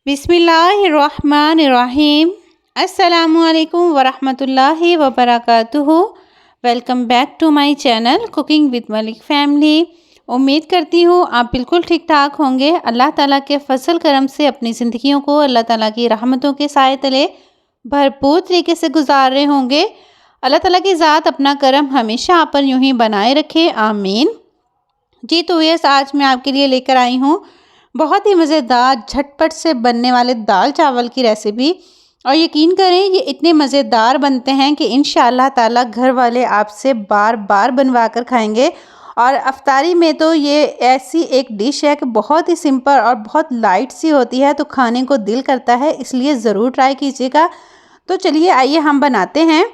बिस्मिल्लाहिर्रहमानिर्रहीम। अस्सलामुअलैकुम वरहमतुल्लाहि वबरकातुहू। Welcome back to my channel cooking with Malik family. उम्मीद करती हूँ आप बिल्कुल ठीक ठाक होंगे। अल्लाह ताला के फजल करम से अपनी ज़िंदगियों को अल्लाह ताला की रहमतों के साए तले भरपूर तरीके से गुजार रहे होंगे। अल्लाह ताला की ज़ात अपना करम हमेशा आप पर यूँ ही बनाए रखे, आमीन। जी तो यस, आज मैं आपके लिए लेकर आई हूँ बहुत ही मज़ेदार झटपट से बनने वाले दाल चावल की रेसिपी। और यकीन करें ये इतने मज़ेदार बनते हैं कि इंशाअल्लाह ताला घर वाले आपसे बार बार बनवा कर खाएंगे। और अफ्तारी में तो ये ऐसी एक डिश है कि बहुत ही सिंपल और बहुत लाइट सी होती है, तो खाने को दिल करता है, इसलिए ज़रूर ट्राई कीजिएगा। तो चलिए आइए हम बनाते हैं।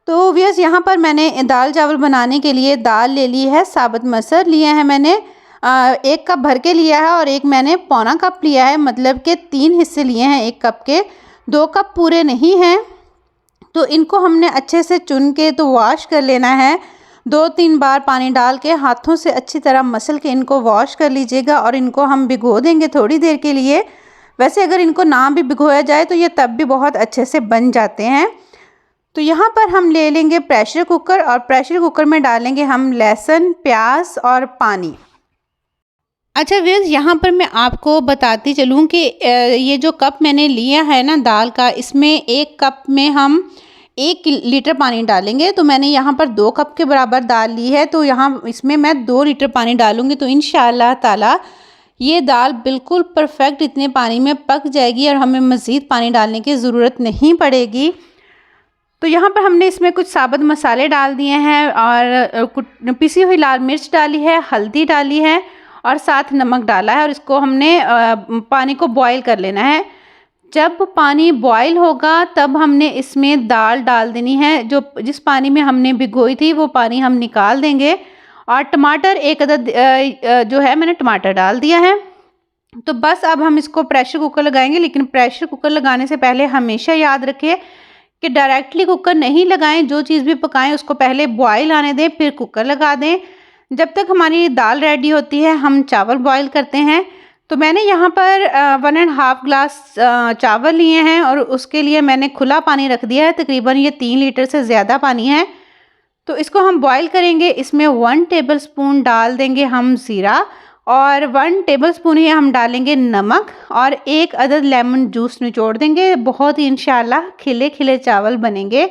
तो व्यस यहाँ पर मैंने दाल चावल बनाने के लिए दाल ले ली है, साबुत मसर लिए हैं मैंने, 1 कप भर के लिया है और एक मैंने पौना कप लिया है, मतलब के 3 हिस्से लिए हैं 1 कप के। 2 कप पूरे नहीं हैं। तो इनको हमने अच्छे से चुन के तो वॉश कर लेना है। 2-3 बार पानी डाल के हाथों से अच्छी तरह मसल के इनको वॉश कर लीजिएगा और इनको हम भिगो देंगे थोड़ी देर के लिए। वैसे अगर इनको ना भी भिगोया जाए तो ये तब भी बहुत अच्छे से बन जाते हैं। तो यहाँ पर हम ले लेंगे प्रेशर कुकर और प्रेशर कुकर में डालेंगे हम लहसुन, प्याज और पानी। अच्छा व्यूअर्स, यहाँ पर मैं आपको बताती चलूँ कि ये जो कप मैंने लिया है ना दाल का, इसमें 1 कप में हम 1 लीटर पानी डालेंगे। तो मैंने यहाँ पर 2 कप के बराबर दाल ली है, तो यहाँ इसमें मैं 2 लीटर पानी डालूँगी। तो इंशाअल्लाह ताला ये दाल बिल्कुल परफेक्ट इतने पानी में पक जाएगी और हमें मज़ीद पानी डालने की ज़रूरत नहीं पड़ेगी। तो यहाँ पर हमने इसमें कुछ साबुत मसाले डाल दिए हैं और कुछ पिसी हुई लाल मिर्च डाली है, हल्दी डाली है और साथ नमक डाला है। और इसको हमने पानी को बॉईल कर लेना है। जब पानी बॉईल होगा तब हमने इसमें दाल डाल देनी है। जिस पानी में हमने भिगोई थी वो पानी हम निकाल देंगे। और टमाटर 1 अदद जो है मैंने टमाटर डाल दिया है। तो बस अब हम इसको प्रेशर कुकर लगाएंगे, लेकिन प्रेशर कुकर लगाने से पहले हमेशा याद रखिए कि डायरेक्टली कुकर नहीं लगाएं। जो चीज़ भी पकाएं उसको पहले बॉईल आने दें, फिर कुकर लगा दें। जब तक हमारी दाल रेडी होती है हम चावल बॉईल करते हैं। तो मैंने यहाँ पर 1.5 ग्लास चावल लिए हैं और उसके लिए मैंने खुला पानी रख दिया है। तकरीबन ये 3 लीटर से ज़्यादा पानी है। तो इसको हम बॉईल करेंगे। इसमें 1 टेबलस्पून डाल देंगे हम ज़ीरा और 1 टेबलस्पून ही हम डालेंगे नमक और 1 अदद लेमन जूस निचोड़ देंगे। बहुत ही इंशाल्लाह खिले खिले चावल बनेंगे।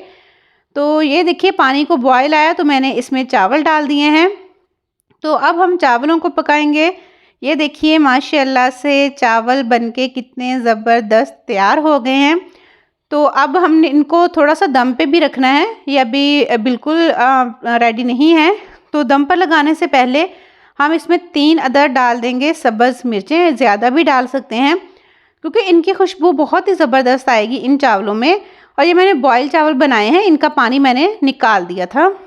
तो ये देखिए पानी को बॉईल आया तो मैंने इसमें चावल डाल दिए हैं। तो अब हम चावलों को पकाएंगे। ये देखिए माशाल्लाह से चावल बनके कितने ज़बरदस्त तैयार हो गए हैं। तो अब हमने इनको थोड़ा सा दम पे भी रखना है, ये अभी बिल्कुल रेडी नहीं है। तो दम पर लगाने से पहले हम इसमें 3 अदद डाल देंगे सब्ज़ मिर्चें, ज़्यादा भी डाल सकते हैं क्योंकि इनकी खुशबू बहुत ही ज़बरदस्त आएगी इन चावलों में। और ये मैंने बॉयल चावल बनाए हैं, इनका पानी मैंने निकाल दिया था।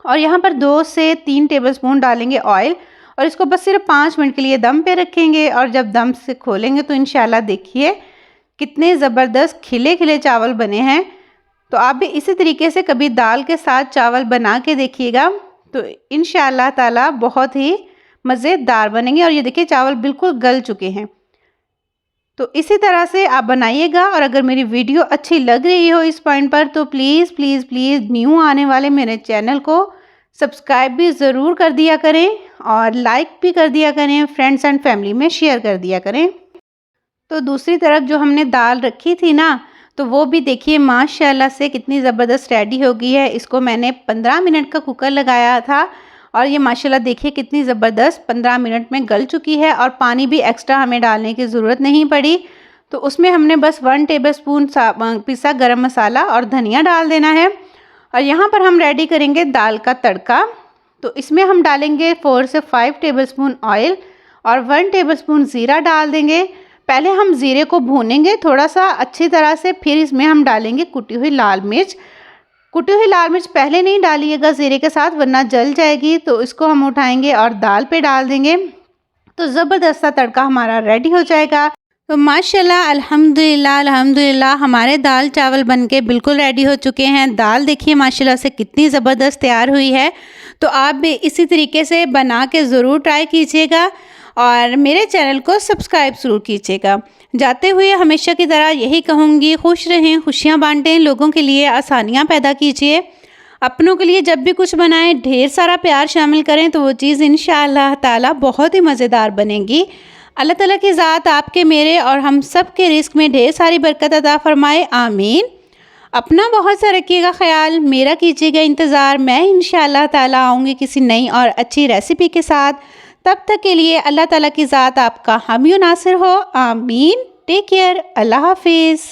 और यहाँ पर 2 से 3 टेबलस्पून डालेंगे ऑयल और इसको बस सिर्फ 5 मिनट के लिए दम पे रखेंगे। और जब दम से खोलेंगे तो इंशाल्लाह देखिए कितने ज़बरदस्त खिले खिले चावल बने हैं। तो आप भी इसी तरीके से कभी दाल के साथ चावल बना के देखिएगा, तो इंशाअल्लाह ताला बहुत ही मज़ेदार बनेंगे। और ये देखिए चावल बिल्कुल गल चुके हैं। तो इसी तरह से आप बनाइएगा। और अगर मेरी वीडियो अच्छी लग रही हो इस पॉइंट पर तो प्लीज़ प्लीज़ प्लीज़ न्यू आने वाले मेरे चैनल को सब्सक्राइब भी ज़रूर कर दिया करें और लाइक भी कर दिया करें, फ्रेंड्स एंड फैमिली में शेयर कर दिया करें। तो दूसरी तरफ जो हमने दाल रखी थी ना, तो वो भी देखिए माशाल्लाह से कितनी ज़बरदस्त रेडी हो गई है। इसको मैंने 15 मिनट का कुकर लगाया था और ये माशाल्लाह देखिए कितनी ज़बरदस्त 15 मिनट में गल चुकी है। और पानी भी एक्स्ट्रा हमें डालने की ज़रूरत नहीं पड़ी। तो उसमें हमने बस 1 टेबलस्पून पिसा गरम मसाला और धनिया डाल देना है। और यहाँ पर हम रेडी करेंगे दाल का तड़का। तो इसमें हम डालेंगे 4 से 5 टेबलस्पून ऑयल और 1 टेबलस्पून ज़ीरा डाल देंगे। पहले हम ज़ीरे को भूनेंगे थोड़ा सा अच्छी तरह से, फिर इसमें हम डालेंगे कुटी हुई लाल मिर्च। कुटी हुई लाल मिर्च पहले नहीं डालिएगा ज़ीरे के साथ वरना जल जाएगी। तो इसको हम उठाएंगे और दाल पे डाल देंगे। तो ज़बरदस्त तड़का हमारा रेडी हो जाएगा। तो माशाल्लाह अल्हम्दुलिल्लाह अल्हम्दुलिल्लाह हमारे दाल चावल बनके बिल्कुल रेडी हो चुके हैं। दाल देखिए माशाल्लाह से कितनी ज़बरदस्त तैयार हुई है। तो आप भी इसी तरीके से बना के ज़रूर ट्राई कीजिएगा। और मेरे चैनल को सब्सक्राइब ज़रूर कीजिएगा। जाते हुए हमेशा की तरह यही कहूँगी, खुश रहें, खुशियाँ बांटें, लोगों के लिए आसानियाँ पैदा कीजिए। अपनों के लिए जब भी कुछ बनाएं ढेर सारा प्यार शामिल करें तो वो चीज़ इंशाअल्लाह ताला बहुत ही मज़ेदार बनेगी। अल्लाह ताला की ज़ात आपके, मेरे और हम सब के रिस्क में ढेर सारी बरकत अता फ़रमाए, आमीन। अपना बहुत सा रखिएगा ख्याल, मेरा कीजिएगा इंतज़ार। मैं इंशाअल्लाह ताला आऊँगी किसी नई और अच्छी रेसिपी के साथ। तब तक के लिए अल्लाह ताला की ज़ात आपका हामी और नासिर हो, आमीन। टेक केयर, अल्लाह हाफिज़।